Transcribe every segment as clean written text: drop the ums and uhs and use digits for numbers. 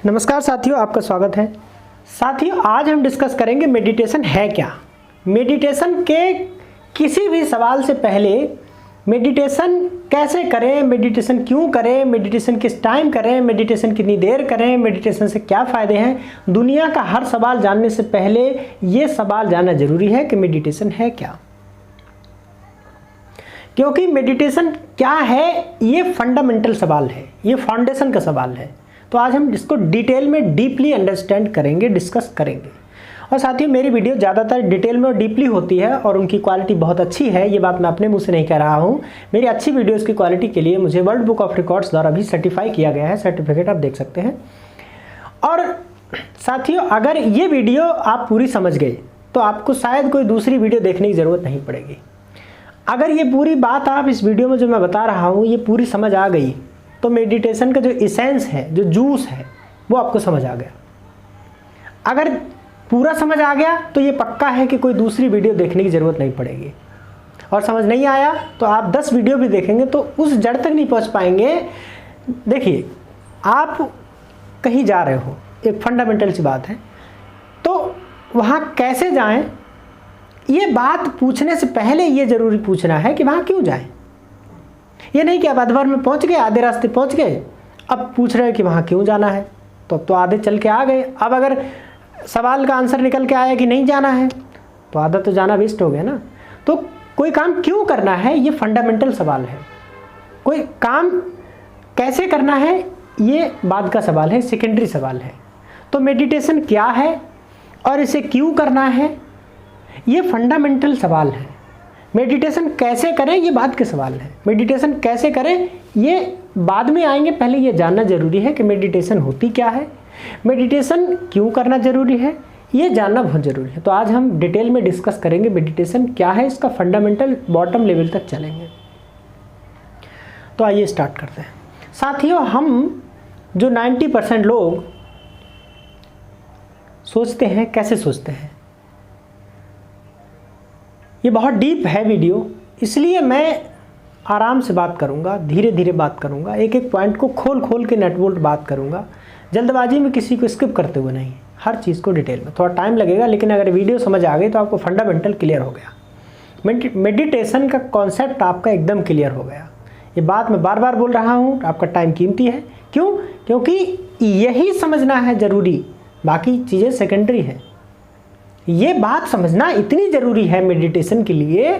नमस्कार साथियों, आपका स्वागत है। साथियों, आज हम डिस्कस करेंगे मेडिटेशन है क्या। मेडिटेशन के किसी भी सवाल से पहले मेडिटेशन कैसे करें, मेडिटेशन क्यों करें, मेडिटेशन किस टाइम करें, मेडिटेशन कितनी देर करें, मेडिटेशन से क्या फ़ायदे हैं, दुनिया का हर सवाल जानने से पहले ये सवाल जानना ज़रूरी है कि मेडिटेशन है क्या। क्योंकि मेडिटेशन क्या है ये फंडामेंटल सवाल है, ये फाउंडेशन का सवाल है। तो आज हम इसको डिटेल में डीपली अंडरस्टैंड करेंगे, डिस्कस करेंगे। और साथियों, मेरी वीडियो ज़्यादातर डिटेल में और डीपली होती है और उनकी क्वालिटी बहुत अच्छी है। ये बात मैं अपने मुंह से नहीं कह रहा हूँ। मेरी अच्छी वीडियोज़ की क्वालिटी के लिए मुझे वर्ल्ड बुक ऑफ रिकॉर्ड्स द्वारा भी सर्टिफाई किया गया है, सर्टिफिकेट आप देख सकते हैं। और साथियों, अगर ये वीडियो आप पूरी समझ गए तो आपको शायद कोई दूसरी वीडियो देखने की ज़रूरत नहीं पड़ेगी। अगर ये पूरी बात आप इस वीडियो में जो मैं बता रहा हूँ ये पूरी समझ आ गई तो मेडिटेशन का जो इसेंस है, जो जूस है, वो आपको समझ आ गया। अगर पूरा समझ आ गया तो ये पक्का है कि कोई दूसरी वीडियो देखने की ज़रूरत नहीं पड़ेगी। और समझ नहीं आया तो आप 10 वीडियो भी देखेंगे तो उस जड़ तक नहीं पहुँच पाएंगे। देखिए, आप कहीं जा रहे हो, एक फंडामेंटल सी बात है, तो वहाँ कैसे जाएं, ये बात पूछने से पहले ये ज़रूरी पूछना है कि वहाँ क्यों जाएं। ये नहीं कि आप अधभर में पहुँच गए, आधे रास्ते पहुँच गए, अब पूछ रहे हैं कि वहाँ क्यों जाना है। तो अब तो आधे चल के आ गए। अब अगर सवाल का आंसर निकल के आया कि नहीं जाना है तो आधा तो जाना वेस्ट हो गया ना। तो कोई काम क्यों करना है ये फंडामेंटल सवाल है। कोई काम कैसे करना है ये बाद का सवाल है, सेकेंडरी सवाल है। तो मेडिटेशन क्या है और इसे क्यों करना है ये फंडामेंटल सवाल है। मेडिटेशन कैसे करें ये बाद के सवाल है। मेडिटेशन कैसे करें ये बाद में आएंगे, पहले ये जानना ज़रूरी है कि मेडिटेशन होती क्या है, मेडिटेशन क्यों करना ज़रूरी है, ये जानना बहुत ज़रूरी है। तो आज हम डिटेल में डिस्कस करेंगे मेडिटेशन क्या है, इसका फंडामेंटल बॉटम लेवल तक चलेंगे। तो आइए स्टार्ट करते हैं। साथियों, हम जो 90% लोग सोचते हैं, कैसे सोचते हैं, ये बहुत डीप है वीडियो, इसलिए मैं आराम से बात करूंगा, धीरे धीरे बात करूंगा, एक एक पॉइंट को खोल खोल के नेटवर्क बात करूंगा, जल्दबाजी में किसी को स्किप करते हुए नहीं, हर चीज़ को डिटेल में। थोड़ा टाइम लगेगा लेकिन अगर वीडियो समझ आ गई तो आपको फंडामेंटल क्लियर हो गया। मेडिटेशन का कॉन्सेप्ट आपका एकदम क्लियर हो गया। ये बात मैं बार बार बोल रहा हूँ, आपका टाइम कीमती है। क्यों? क्योंकि यही समझना है ज़रूरी, बाकी चीज़ें सेकेंडरी है। ये बात समझना इतनी ज़रूरी है मेडिटेशन के लिए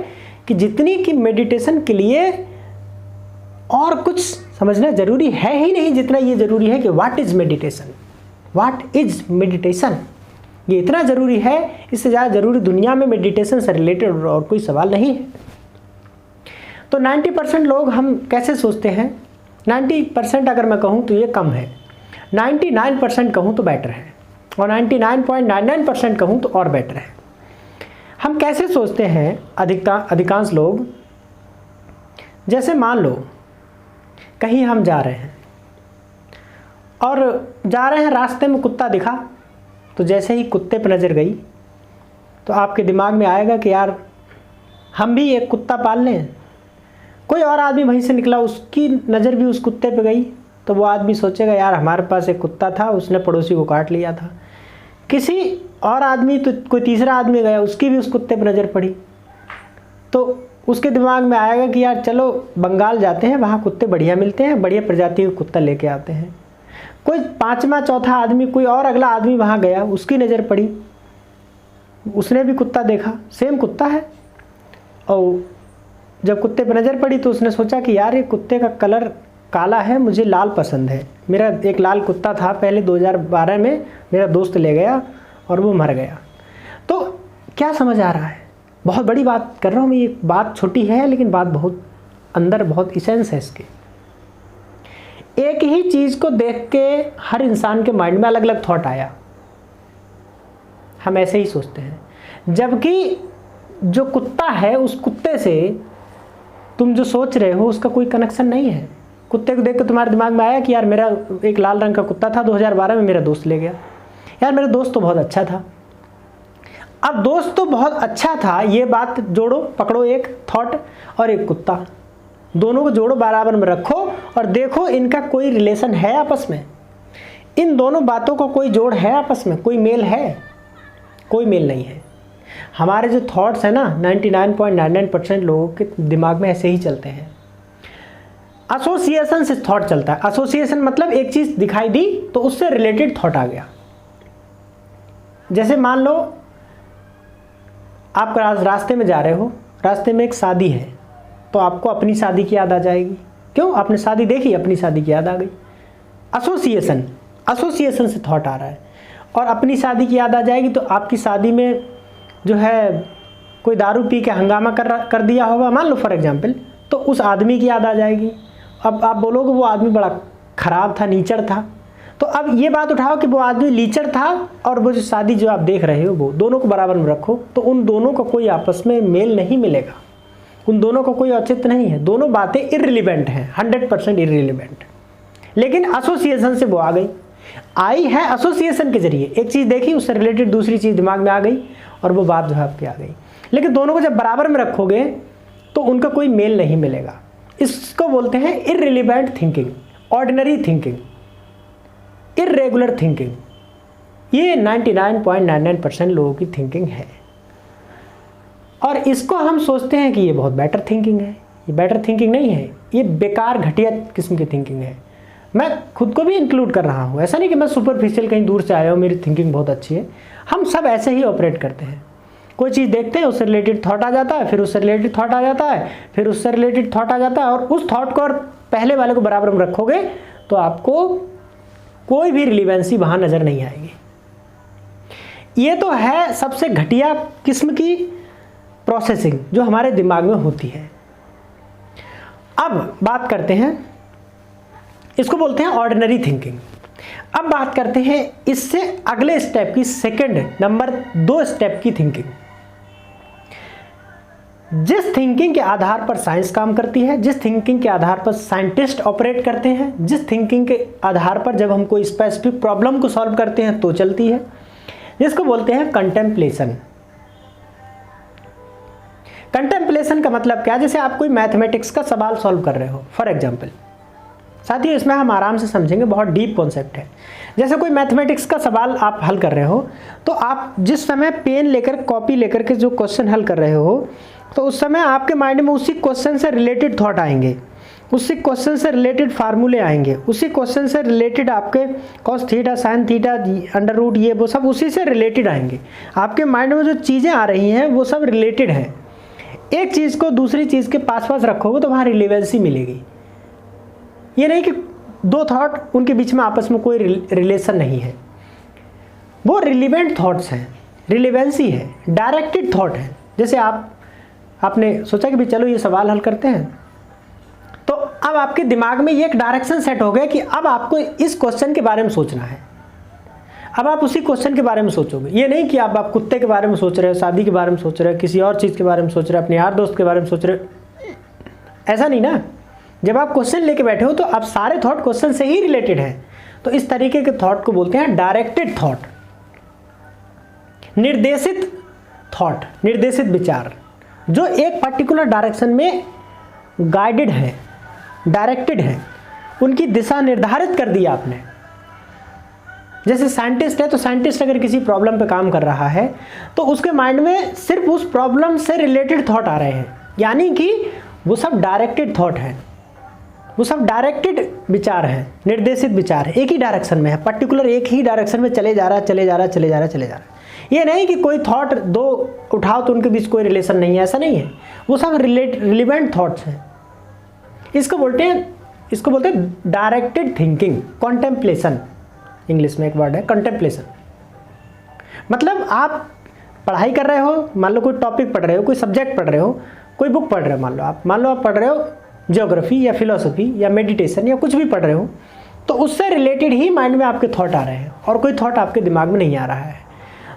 कि जितनी कि मेडिटेशन के लिए और कुछ समझना ज़रूरी है ही नहीं, जितना ये ज़रूरी है कि what is meditation, what is meditation. ये इतना ज़रूरी है, इससे ज़्यादा ज़रूरी दुनिया में मेडिटेशन से रिलेटेड और कोई सवाल नहीं है। तो 90% लोग हम कैसे सोचते हैं, 90% अगर मैं कहूँ तो ये कम है, 99% कहूँ तो बेटर है, और 99.99% कहूँ तो और बेटर है। हम कैसे सोचते हैं अधिकांश लोग, जैसे मान लो कहीं हम जा रहे हैं और जा रहे हैं, रास्ते में कुत्ता दिखा, तो जैसे ही कुत्ते पर नज़र गई तो आपके दिमाग में आएगा कि यार हम भी एक कुत्ता पाल लें। कोई और आदमी वहीं से निकला, उसकी नज़र भी उस कुत्ते पे गई तो वो आदमी सोचेगा यार हमारे पास एक कुत्ता था, उसने पड़ोसी को काट लिया था। किसी और आदमी, तो कोई तीसरा आदमी गया, उसकी भी उस कुत्ते पर नज़र पड़ी तो उसके दिमाग में आएगा कि यार चलो बंगाल जाते हैं, वहाँ कुत्ते बढ़िया मिलते हैं, बढ़िया प्रजाति के कुत्ता लेके आते हैं। कोई पांचवा चौथा आदमी, कोई और अगला आदमी वहाँ गया, उसकी नज़र पड़ी, उसने भी कुत्ता देखा, सेम कुत्ता है, और जब कुत्ते पर नज़र पड़ी तो उसने सोचा कि यार ये कुत्ते का कलर काला है, मुझे लाल पसंद है। मेरा एक लाल कुत्ता था पहले 2012 में, मेरा दोस्त ले गया और वो मर गया। तो क्या समझ आ रहा है? बहुत बड़ी बात कर रहा हूँ मैं, ये बात छोटी है लेकिन बात बहुत अंदर, बहुत इसेंस है इसके। एक ही चीज़ को देख के हर इंसान के माइंड में अलग अलग थॉट आया, हम ऐसे ही सोचते हैं। जबकि जो कुत्ता है, उस कुत्ते से तुम जो सोच रहे हो उसका कोई कनेक्शन नहीं है। कुत्ते को देख के तुम्हारे दिमाग में आया कि यार मेरा एक लाल रंग का कुत्ता था, 2012 में मेरा दोस्त ले गया, यार मेरा दोस्त तो बहुत अच्छा था। अब दोस्त तो बहुत अच्छा था, ये बात जोड़ो, पकड़ो एक थॉट और एक कुत्ता, दोनों को जोड़ो, बराबर में रखो और देखो इनका कोई रिलेशन है आपस में। इन दोनों बातों का कोई जोड़ है आपस में, कोई मेल है? कोई मेल नहीं है। हमारे जो थॉट्स हैं ना 99.99% लोगों के दिमाग में ऐसे ही चलते हैं। एसोसिएशन से थॉट चलता है। एसोसिएशन मतलब एक चीज़ दिखाई दी तो उससे रिलेटेड थॉट आ गया। जैसे मान लो आप रास्ते में जा रहे हो, रास्ते में एक शादी है, तो आपको अपनी शादी की याद आ जाएगी। क्यों? आपने शादी देखी, अपनी शादी की याद आ गई। एसोसिएशन से थॉट आ रहा है। और अपनी शादी की याद आ जाएगी तो आपकी शादी में जो है कोई दारू पी के हंगामा कर दिया होगा, मान लो फॉर एग्जांपल, तो उस आदमी की याद आ जाएगी। अब आप बोलोगे वो आदमी बड़ा ख़राब था, नीचड़ था। तो अब ये बात उठाओ कि वो आदमी लीचड़ था और वो जो शादी जो आप देख रहे हो वो दोनों को बराबर में रखो, तो उन दोनों का कोई आपस में मेल नहीं मिलेगा, उन दोनों का कोई औचित्य नहीं है। दोनों बातें इररिलेवेंट हैं, 100% इररिलेवेंट। लेकिन एसोसिएशन से वो आई है एसोसिएशन के जरिए। एक चीज़ देखी, उससे रिलेटेड दूसरी चीज़ दिमाग में आ गई और वो बात जो है आपकी आ गई। लेकिन दोनों को जब बराबर में रखोगे तो उनका कोई मेल नहीं मिलेगा। इसको बोलते हैं irrelevant thinking, ordinary thinking, irregular thinking. ये 99.99% लोगों की थिंकिंग है। और इसको हम सोचते हैं कि ये बहुत बेटर थिंकिंग है। ये बेटर थिंकिंग नहीं है, ये बेकार घटिया किस्म की थिंकिंग है। मैं खुद को भी इंक्लूड कर रहा हूँ। ऐसा नहीं कि मैं सुपरफिशियल कहीं दूर से आया हूँ, मेरी थिंकिंग बहुत अच्छी है। हम सब ऐसे ही ऑपरेट करते हैं। कोई चीज़ देखते हैं, उससे रिलेटेड थॉट आ जाता है, फिर उससे रिलेटेड थॉट आ जाता है, फिर उससे रिलेटेड थॉट आ जाता है, और उस थॉट को और पहले वाले को बराबर में रखोगे तो आपको कोई भी रिलेवेंसी वहाँ नज़र नहीं आएगी। ये तो है सबसे घटिया किस्म की प्रोसेसिंग जो हमारे दिमाग में होती है। अब बात करते हैं, इसको बोलते हैं ऑर्डिनरी थिंकिंग। अब बात करते हैं इससे अगले स्टेप की, सेकंड नंबर 2 स्टेप की थिंकिंग। जिस थिंकिंग के आधार पर साइंस काम करती है, जिस थिंकिंग के आधार पर साइंटिस्ट ऑपरेट करते हैं, जिस थिंकिंग के आधार पर जब हम कोई स्पेसिफिक प्रॉब्लम को सॉल्व करते हैं तो चलती है, जिसको बोलते हैं कंटेम्पलेशन। कंटेम्पलेशन का मतलब क्या? जैसे आप कोई मैथमेटिक्स का सवाल सॉल्व कर रहे हो फॉर एग्जाम्पल, साथियों इसमें हम आराम से समझेंगे, बहुत डीप कॉन्सेप्ट है। जैसे कोई मैथमेटिक्स का सवाल आप हल कर रहे हो, तो आप जिस समय पेन लेकर, कॉपी लेकर के जो क्वेश्चन हल कर रहे हो, तो उस समय आपके माइंड में उसी क्वेश्चन से रिलेटेड थॉट आएंगे, उसी क्वेश्चन से रिलेटेड फार्मूले आएंगे, उसी क्वेश्चन से रिलेटेड आपके cos theta, sine theta, under root, ये वो सब उसी से रिलेटेड आएंगे। आपके माइंड में जो चीज़ें आ रही हैं वो सब रिलेटेड हैं। एक चीज़ को दूसरी चीज़ के पास पास रखोगे तो वहाँ रिलेवेंसी मिलेगी। ये नहीं कि दो थॉट उनके बीच में आपस में कोई रिलेशन नहीं है, वो रिलेवेंट थॉट्स हैं, रिलेवेंसी है, डायरेक्टेड थॉट है। जैसे आपने सोचा कि भाई चलो ये सवाल हल करते हैं, तो अब आपके दिमाग में ये एक डायरेक्शन सेट हो गया कि अब आपको इस क्वेश्चन के बारे में सोचना है। अब आप उसी क्वेश्चन के बारे में सोचोगे। ये नहीं कि आप कुत्ते के बारे में सोच रहे हो, शादी के बारे में सोच रहे हो, किसी और चीज़ के बारे में सोच रहे हो, अपने यार दोस्त के बारे में सोच रहे हो, ऐसा नहीं ना। जब आप क्वेश्चन लेके बैठे हो तो आप सारे थॉट क्वेश्चन से ही रिलेटेड हैं। तो इस तरीके के थॉट को बोलते हैं डायरेक्टेड थॉट, निर्देशित थॉट, निर्देशित विचार, जो एक पर्टिकुलर डायरेक्शन में गाइडेड है, डायरेक्टेड है, उनकी दिशा निर्धारित कर दी आपने। जैसे साइंटिस्ट है, तो साइंटिस्ट अगर किसी प्रॉब्लम पे काम कर रहा है तो उसके माइंड में सिर्फ उस प्रॉब्लम से रिलेटेड थॉट आ रहे हैं, यानी कि वो सब डायरेक्टेड थॉट है, वो सब डायरेक्टेड विचार है, निर्देशित विचार है, एक ही डायरेक्शन में है, पर्टिकुलर एक ही डायरेक्शन में चले जा रहा है। ये नहीं कि कोई थॉट दो उठाओ तो उनके बीच कोई रिलेशन नहीं है, ऐसा नहीं है। वो सब रिलेवेंट थॉट्स हैं। इसको बोलते हैं डायरेक्टेड थिंकिंग, कॉन्टेम्पलेशन। इंग्लिश में एक वर्ड है कंटेम्पलेशन। मतलब आप पढ़ाई कर रहे हो, मान लो कोई टॉपिक पढ़ रहे हो, कोई सब्जेक्ट पढ़ रहे हो, कोई बुक पढ़ रहे हो, मान लो आप पढ़ रहे हो ज्योग्राफी या फिलोसफी या मेडिटेशन या कुछ भी पढ़ रहे हो, तो उससे रिलेटेड ही माइंड में आपके थॉट आ रहे हैं और कोई थॉट आपके दिमाग में नहीं आ रहा है।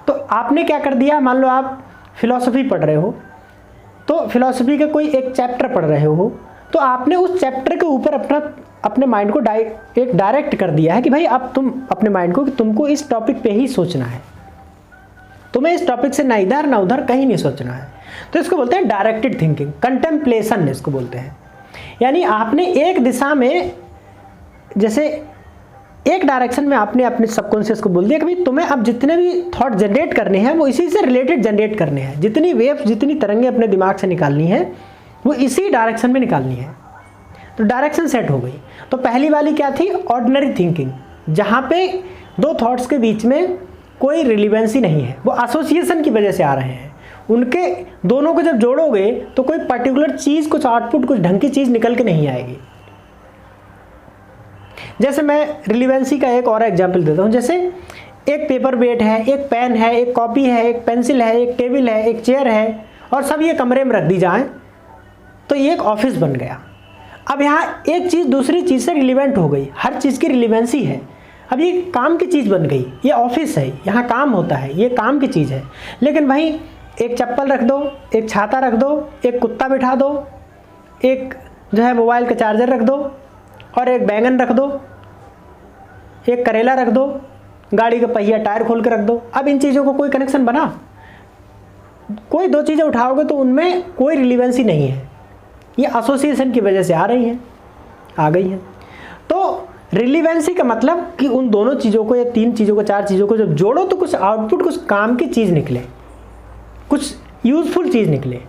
तो आपने क्या कर दिया, मान लो आप फिलोसफी पढ़ रहे हो, तो फिलोसफी का कोई एक चैप्टर पढ़ रहे हो, तो आपने उस चैप्टर के ऊपर अपने माइंड को एक डायरेक्ट कर दिया है कि भाई अब तुम अपने माइंड को कि तुमको इस टॉपिक पे ही सोचना है, तुम्हें इस टॉपिक से ना इधर ना उधर कहीं नहीं सोचना है। तो इसको बोलते हैं डायरेक्टेड थिंकिंग, कंटेम्पलेशन इसको बोलते हैं। यानी आपने एक दिशा में, जैसे एक डायरेक्शन में आपने अपने सबकॉन्शियस को बोल दिया कि भाई तुम्हें अब जितने भी थॉट जनरेट करने हैं वो इसी से रिलेटेड जनरेट करने हैं, जितनी वेव्स जितनी तरंगें अपने दिमाग से निकालनी है वो इसी डायरेक्शन में निकालनी है। तो डायरेक्शन सेट हो गई। तो पहली वाली क्या थी? ऑर्डिनरी थिंकिंग, जहाँ पे दो थॉट्स के बीच में कोई रिलेवेंसी नहीं है, वो एसोसिएशन की वजह से आ रहे हैं। उनके दोनों को जब जोड़ोगे तो कोई पर्टिकुलर चीज़, कुछ आउटपुट, कुछ ढंग की चीज़ निकल के नहीं आएगी। जैसे मैं रिलेवेंसी का एक और एग्जाम्पल देता हूँ। जैसे एक पेपर वेट है, एक पेन है, एक कॉपी है, एक पेंसिल है, एक टेबल है, एक चेयर है, और सब ये कमरे में रख दी जाए तो ये एक ऑफिस बन गया। अब यहाँ एक चीज़ दूसरी चीज़ से रिलेवेंट हो गई, हर चीज़ की रिलेवेंसी है। अब ये काम की चीज़ बन गई, ये ऑफिस है, यहाँ काम होता है, ये काम की चीज़ है। लेकिन भाई एक चप्पल रख दो, एक छाता रख दो, एक कुत्ता बिठा दो, एक जो है मोबाइल का चार्जर रख दो, और एक बैंगन रख दो, एक करेला रख दो, गाड़ी का पहिया टायर खोल के रख दो। अब इन चीज़ों को कोई कनेक्शन बना? कोई दो चीज़ें उठाओगे तो उनमें कोई रिलेवेंसी नहीं है, ये एसोसिएशन की वजह से आ रही हैं, आ गई हैं। तो रिलेवेंसी का मतलब कि उन दोनों चीज़ों को या तीन चीज़ों को, चार चीज़ों को जब जोड़ो तो कुछ आउटपुट, कुछ काम की चीज़ निकले, कुछ यूजफुल चीज़ निकले।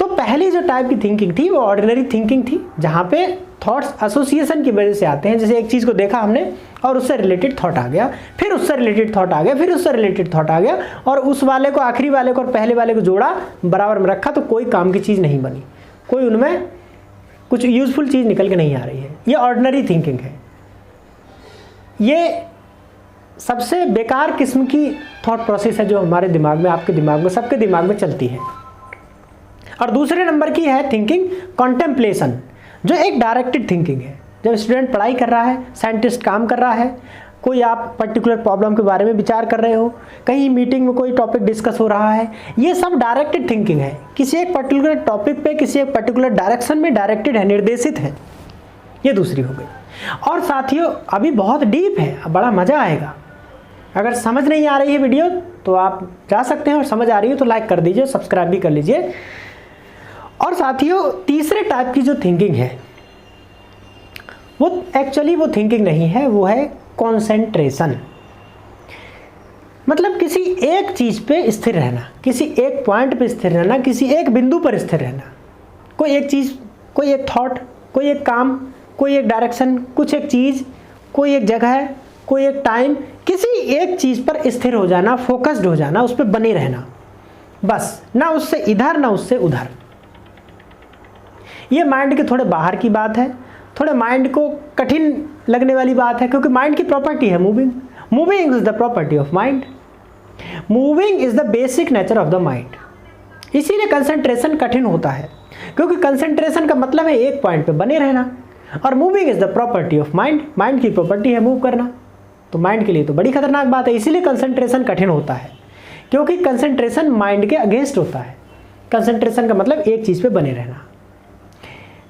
तो पहली जो टाइप की थिंकिंग थी वो ऑर्डिनरी थिंकिंग थी, जहाँ पे थॉट्स एसोसिएशन की वजह से आते हैं। जैसे एक चीज़ को देखा हमने और उससे रिलेटेड थॉट आ गया, फिर उससे रिलेटेड थॉट आ गया, फिर उससे रिलेटेड थॉट आ गया, और उस वाले को, आखिरी वाले को और पहले वाले को जोड़ा, बराबर में रखा, तो कोई काम की चीज़ नहीं बनी, कोई उनमें कुछ यूजफुल चीज़ निकल के नहीं आ रही है। ये ऑर्डिनरी थिंकिंग है। ये सबसे बेकार किस्म की थॉट प्रोसेस है जो हमारे दिमाग में, आपके दिमाग में, सबके दिमाग में चलती है। और दूसरे नंबर की है थिंकिंग कॉन्टेम्पलेशन, जो एक डायरेक्टेड थिंकिंग है। जब स्टूडेंट पढ़ाई कर रहा है, साइंटिस्ट काम कर रहा है, कोई आप पर्टिकुलर प्रॉब्लम के बारे में विचार कर रहे हो, कहीं मीटिंग में कोई टॉपिक डिस्कस हो रहा है, ये सब डायरेक्टेड थिंकिंग है। किसी एक पर्टिकुलर टॉपिक पे, किसी एक पर्टिकुलर डायरेक्शन में डायरेक्टेड है, निर्देशित है। ये दूसरी हो गई। और साथियों अभी बहुत डीप है, अब बड़ा मज़ा आएगा। अगर समझ नहीं आ रही है वीडियो तो आप जा सकते हैं, और समझ आ रही है तो लाइक कर दीजिए, सब्सक्राइब भी कर लीजिए। और साथियों तीसरे टाइप की जो थिंकिंग है वो एक्चुअली वो थिंकिंग नहीं है, वो है कंसंट्रेशन। मतलब किसी एक चीज़ पे स्थिर रहना, किसी एक पॉइंट पे स्थिर रहना, किसी एक बिंदु पर स्थिर रहना। कोई एक चीज़, कोई एक थॉट, कोई एक काम, कोई एक डायरेक्शन, कुछ एक चीज़, कोई एक जगह, कोई एक टाइम, किसी एक चीज़ पर स्थिर हो जाना, फोकस्ड हो जाना, उस पर बने रहना, बस, ना उससे इधर ना उससे उधर। ये माइंड के थोड़े बाहर की बात है, थोड़े माइंड को कठिन लगने वाली बात है, क्योंकि माइंड की प्रॉपर्टी है moving. Moving is the property of mind, moving is the basic nature of the mind. इसीलिए कंसंट्रेशन कठिन होता है, क्योंकि कंसंट्रेशन का मतलब है एक पॉइंट पे बने रहना, और moving is the property of mind, mind की प्रॉपर्टी है मूव करना। तो माइंड के लिए तो बड़ी खतरनाक बात है, इसीलिए कंसंट्रेशन कठिन होता है, क्योंकि कंसंट्रेशन माइंड के अगेंस्ट होता है। कंसंट्रेशन का मतलब एक चीज़ पे बने रहना।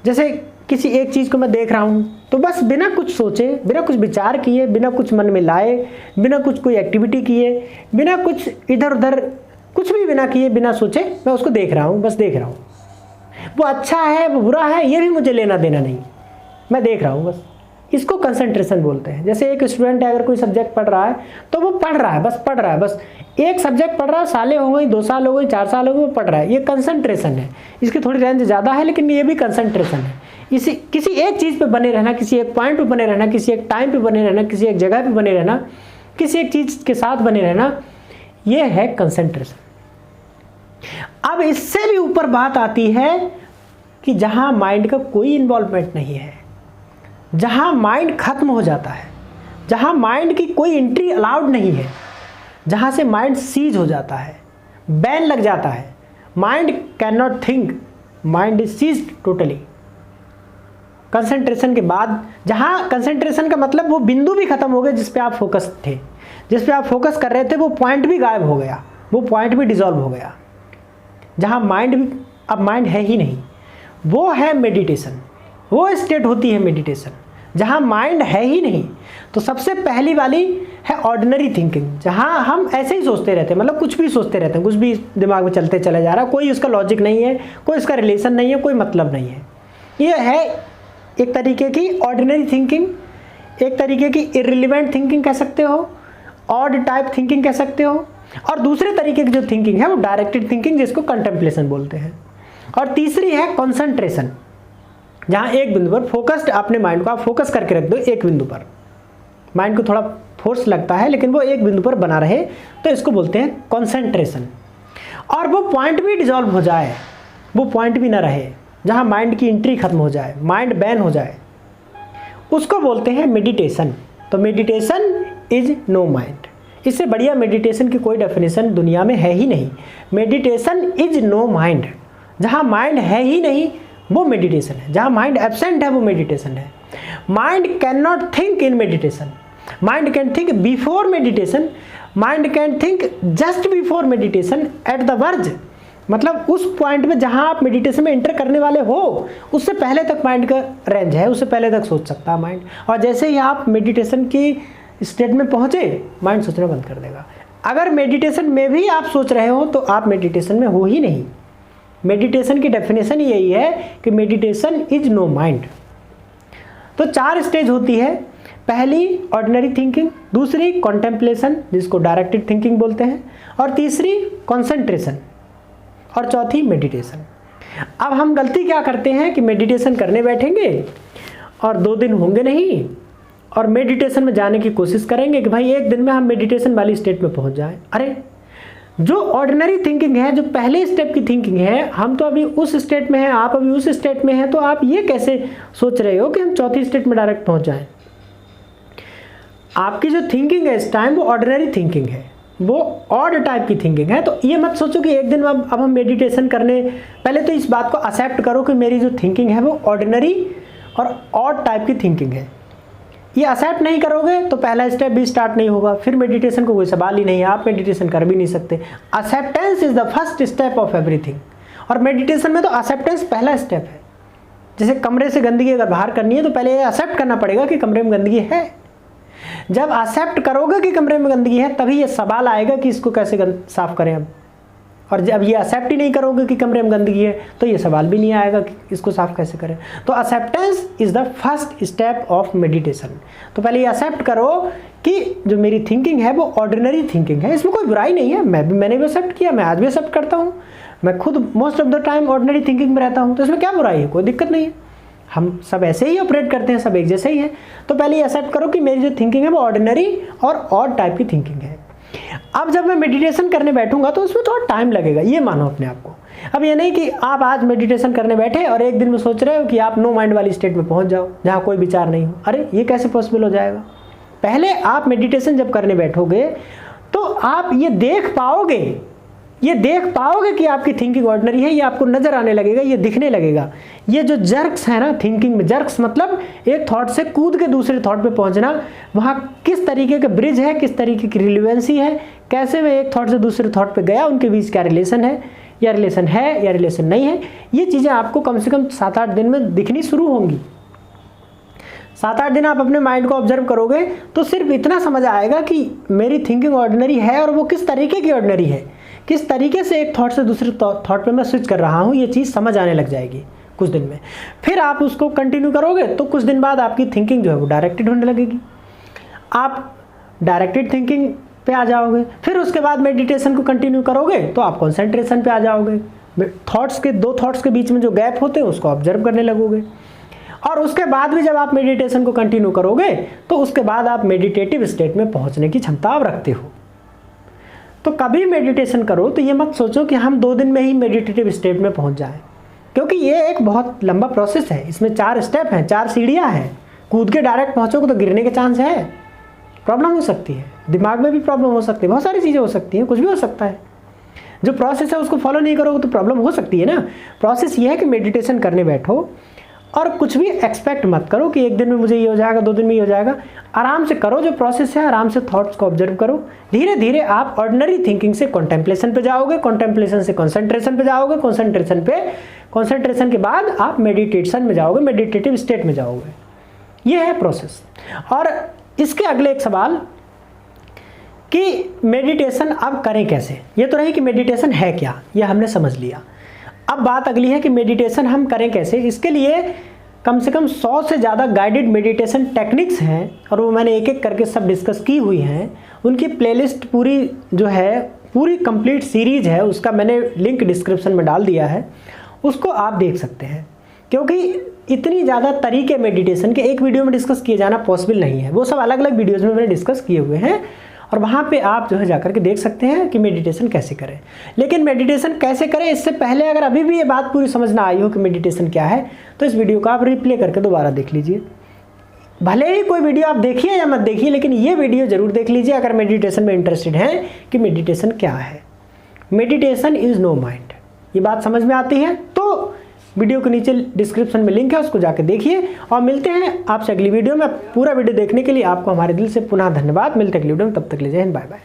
जैसे किसी एक चीज़ को मैं देख रहा हूँ तो बस बिना कुछ सोचे, बिना कुछ विचार किए, बिना कुछ मन में लाए, बिना कुछ कोई एक्टिविटी किए, बिना कुछ इधर उधर कुछ भी बिना किए, बिना सोचे मैं उसको देख रहा हूँ, बस देख रहा हूँ। वो अच्छा है, वो बुरा है, ये भी मुझे लेना देना नहीं, मैं देख रहा हूँ बस। इसको कंसंट्रेशन बोलते हैं। जैसे एक स्टूडेंट है, अगर कोई सब्जेक्ट पढ़ रहा है तो वो पढ़ रहा है, बस पढ़ रहा है, बस एक सब्जेक्ट पढ़ रहा है, सालें हो गई, 2 साल हो गई, 4 साल हो गए, वो पढ़ रहा है, ये कंसंट्रेशन है। इसकी थोड़ी रेंज ज़्यादा है, लेकिन ये भी कंसंट्रेशन है। इसी किसी एक चीज़ पे बने रहना, किसी एक पॉइंट पे बने रहना, किसी एक टाइम पे बने रहना, किसी एक जगह पे बने रहना, किसी एक चीज़ के साथ बने रहना, ये है कंसंट्रेशन। अब इससे भी ऊपर बात आती है कि जहाँ माइंड का कोई इन्वॉल्वमेंट नहीं है, जहाँ माइंड खत्म हो जाता है, जहाँ माइंड की कोई एंट्री अलाउड नहीं है, जहाँ से माइंड सीज हो जाता है, बैन लग जाता है, mind can not think, mind is seized totally. Concentration के बाद, जहाँ कंसंट्रेशन का मतलब वो बिंदु भी खत्म हो गया जिस पे आप फोकस थे, जिस पे आप फोकस कर रहे थे, वो पॉइंट भी गायब हो गया, वो पॉइंट भी डिसॉल्व हो गया। जहाँ माइंड भी, अब माइंड है ही नहीं, वो है मेडिटेशन, वो स्टेट होती है मेडिटेशन। जहाँ माइंड है ही नहीं, तो सबसे पहली वाली है ऑर्डिनरी थिंकिंग, जहाँ हम ऐसे ही सोचते रहते हैं, मतलब कुछ भी सोचते रहते हैं, कुछ भी दिमाग में चलते चला जा रहा है, कोई उसका लॉजिक नहीं है, कोई उसका रिलेशन नहीं है, कोई मतलब नहीं है। ये है एक तरीके की ऑर्डिनरी थिंकिंग। एक तरीके की इररिलेवेंट थिंकिंग कह सकते हो, ऑड टाइप थिंकिंग कह सकते हो, और दूसरे तरीके की जो थिंकिंग है वो डायरेक्टेड थिंकिंग, जिसको कंटेम्पलेशन बोलते हैं। और तीसरी है कॉन्सेंट्रेशन, जहाँ एक बिंदु पर फोकस्ड, अपने माइंड को आप फोकस करके रख दो एक बिंदु पर, माइंड को थोड़ा फोर्स लगता है लेकिन वो एक बिंदु पर बना रहे, तो इसको बोलते हैं कॉन्सेंट्रेशन। और वो पॉइंट भी डिसॉल्व हो जाए, वो पॉइंट भी ना रहे जहाँ माइंड की एंट्री खत्म हो जाए, माइंड बैन हो जाए, उसको बोलते हैं मेडिटेशन। तो मेडिटेशन इज नो माइंड। इससे बढ़िया मेडिटेशन की कोई डेफिनेशन दुनिया में है ही नहीं। मेडिटेशन इज नो माइंड, जहाँ माइंड है ही नहीं वो मेडिटेशन है, जहाँ माइंड एब्सेंट है वो मेडिटेशन है। Mind can not think in meditation, mind can think before meditation, mind can think just before meditation at the verge, मतलब उस पॉइंट में जहाँ आप मेडिटेशन में एंटर करने वाले हो उससे पहले तक माइंड का रेंज है, उससे पहले तक सोच सकता है माइंड। और जैसे ही आप मेडिटेशन की स्टेट में पहुँचे, माइंड सोचना बंद कर देगा। अगर मेडिटेशन में भी आप सोच रहे हो तो आप मेडिटेशन में हो ही नहीं। मेडिटेशन की डेफिनेशन यही है कि मेडिटेशन इज नो माइंड। तो 4 स्टेज होती है। पहली ऑर्डिनरी थिंकिंग, दूसरी कॉन्टेम्पलेशन जिसको डायरेक्टेड थिंकिंग बोलते हैं, और तीसरी कॉन्सेंट्रेशन, और चौथी मेडिटेशन। अब हम गलती क्या करते हैं कि मेडिटेशन करने बैठेंगे और 2 दिन होंगे नहीं, और मेडिटेशन में जाने की कोशिश करेंगे कि भाई एक दिन में हम मेडिटेशन वाली स्टेट में पहुंच जाएं। अरे जो ऑर्डिनरी थिंकिंग है, जो पहले स्टेप की थिंकिंग है, हम तो अभी उस स्टेट में हैं, आप अभी उस स्टेट में हैं, तो आप ये कैसे सोच रहे हो कि हम चौथी स्टेट में डायरेक्ट पहुंच जाएं। आपकी जो थिंकिंग है इस टाइम वो ऑर्डिनरी थिंकिंग है, वो ऑड टाइप की थिंकिंग है। तो ये मत सोचो कि एक दिन अब हम मेडिटेशन करने, पहले तो इस बात को एक्सेप्ट करो कि मेरी जो थिंकिंग है वो ऑर्डिनरी और ऑड टाइप की थिंकिंग है। ये एक्सेप्ट नहीं करोगे तो पहला स्टेप भी स्टार्ट नहीं होगा, फिर मेडिटेशन को कोई सवाल ही नहीं है, आप मेडिटेशन कर भी नहीं सकते। Acceptance is the first step of everything, और मेडिटेशन में तो एक्सेप्टेंस पहला स्टेप है। जैसे कमरे से गंदगी अगर बाहर करनी है तो पहले ये एक्सेप्ट करना पड़ेगा कि कमरे में गंदगी है। जब एक्सेप्ट करोगे कि कमरे में गंदगी है तभी ये सवाल आएगा कि इसको कैसे साफ करें अब। और जब ये एक्सेप्ट ही नहीं करोगे कि कमरे में गंदगी है तो ये सवाल भी नहीं आएगा कि इसको साफ कैसे करें। तो acceptance is the first step of meditation. तो पहले ये एक्सेप्ट करो कि जो मेरी थिंकिंग है वो ऑर्डिनरी थिंकिंग है, इसमें कोई बुराई नहीं है। मैंने भी एक्सेप्ट किया, मैं आज भी एक्सेप्ट करता हूँ, मैं खुद most of the time ordinary thinking में रहता हूँ, तो इसमें क्या बुराई है, कोई दिक्कत नहीं है। हम सब ऐसे ही ऑपरेट करते हैं, सब एक जैसे ही है। तो पहले ये एक्सेप्ट करो कि मेरी जो थिंकिंग है वो ऑर्डिनरी और ऑड टाइप की थिंकिंग है। अब जब मैं मेडिटेशन करने बैठूंगा तो उसमें थोड़ा टाइम लगेगा, ये मानो अपने आप को। अब ये नहीं कि आप आज मेडिटेशन करने बैठे और एक दिन में सोच रहे हो कि आप नो माइंड वाली स्टेट में पहुंच जाओ जहां कोई विचार नहीं हो। अरे ये कैसे पॉसिबल हो जाएगा। पहले आप मेडिटेशन जब करने बैठोगे तो आप ये देख पाओगे कि आपकी थिंकिंग ऑर्डिनरी है, ये आपको नजर आने लगेगा, ये दिखने लगेगा। ये जो जर्क्स है ना थिंकिंग में, जर्क्स मतलब एक थॉट से कूद के दूसरे थॉट पे पहुंचना, वहाँ किस तरीके का ब्रिज है, किस तरीके की रिलेवेंसी है, कैसे मैं एक थॉट से दूसरे थॉट पे गया, उनके बीच क्या रिलेशन है या रिलेशन है या रिलेशन नहीं है, ये चीज़ें आपको कम से कम 7-8 दिन में दिखनी शुरू होंगी। 7-8 दिन आप अपने माइंड को ऑब्जर्व करोगे तो सिर्फ इतना समझ आएगा कि मेरी थिंकिंग ऑर्डिनरी है और वो किस तरीके की ऑर्डिनरी है, किस तरीके से एक थॉट से दूसरे थॉट पे मैं स्विच कर रहा हूँ, ये चीज़ समझ आने लग जाएगी कुछ दिन में। फिर आप उसको कंटिन्यू करोगे तो कुछ दिन बाद आपकी थिंकिंग जो है वो डायरेक्टेड होने लगेगी, आप डायरेक्टेड थिंकिंग पे आ जाओगे। फिर उसके बाद मेडिटेशन को कंटिन्यू करोगे तो आप कॉन्सेंट्रेशन पे आ जाओगे। दो थॉट्स के बीच में जो गैप होते हैं उसको ऑब्जर्व करने लगोगे। और उसके बाद भी जब आप मेडिटेशन को कंटिन्यू करोगे तो उसके बाद आप मेडिटेटिव स्टेट में पहुंचने की क्षमता आप रखते हो। तो कभी मेडिटेशन करो तो ये मत सोचो कि हम 2 दिन में ही मेडिटेटिव स्टेट में पहुंच जाएं, क्योंकि ये एक बहुत लंबा प्रोसेस है। इसमें 4 स्टेप हैं, 4 सीढ़ियां हैं। कूद के डायरेक्ट पहुंचोगे तो गिरने के चांस है, प्रॉब्लम हो सकती है, दिमाग में भी प्रॉब्लम हो सकती है, बहुत सारी चीज़ें हो सकती हैं, कुछ भी हो सकता है। जो प्रोसेस है उसको फॉलो नहीं करोगे तो प्रॉब्लम हो सकती है ना। प्रोसेस ये है कि मेडिटेशन करने बैठो और कुछ भी एक्सपेक्ट मत करो कि एक दिन में मुझे ये हो जाएगा, 2 दिन में ये हो जाएगा। आराम से करो जो प्रोसेस है, आराम से थॉट्स को ऑब्जर्व करो। धीरे धीरे आप ऑर्डिनरी थिंकिंग से कॉन्टेम्पलेशन पे जाओगे, कॉन्टेम्पलेशन से कॉन्सेंट्रेशन पे जाओगे, कॉन्सेंट्रेशन के बाद आप मेडिटेशन में जाओगे, मेडिटेटिव स्टेट में जाओगे। ये है प्रोसेस। और इसके अगले एक सवाल कि मेडिटेशन अब करें कैसे। ये तो नहीं कि मेडिटेशन है क्या, ये हमने समझ लिया। अब बात अगली है कि मेडिटेशन हम करें कैसे। इसके लिए कम से कम 100 से ज़्यादा गाइडेड मेडिटेशन टेक्निक्स हैं और वो मैंने एक एक करके सब डिस्कस की हुई हैं। उनकी प्लेलिस्ट पूरी जो है, पूरी कंप्लीट सीरीज है, उसका मैंने लिंक डिस्क्रिप्शन में डाल दिया है, उसको आप देख सकते हैं। क्योंकि इतनी ज़्यादा तरीके मेडिटेशन के एक वीडियो में डिस्कस किए जाना पॉसिबल नहीं है, वो सब अलग अलग वीडियोज़ में मैंने डिस्कस किए हुए हैं और वहाँ पे आप जो है जाकर के देख सकते हैं कि मेडिटेशन कैसे करें। लेकिन मेडिटेशन कैसे करें इससे पहले अगर अभी भी ये बात पूरी समझ ना आई हो कि मेडिटेशन क्या है, तो इस वीडियो को आप रिप्ले करके दोबारा देख लीजिए। भले ही कोई वीडियो आप देखिए या मत देखिए, लेकिन ये वीडियो जरूर देख लीजिए अगर मेडिटेशन में इंटरेस्टेड हैं कि मेडिटेशन क्या है। मेडिटेशन इज़ नो माइंड, ये बात समझ में आती है तो वीडियो के नीचे डिस्क्रिप्शन में लिंक है, उसको जाके देखिए। और मिलते हैं आपसे अगली वीडियो में। पूरा वीडियो देखने के लिए आपको हमारे दिल से पुनः धन्यवाद। मिलते हैं अगली वीडियो में, तब तक के लिए जय हिंद, बाय बाय।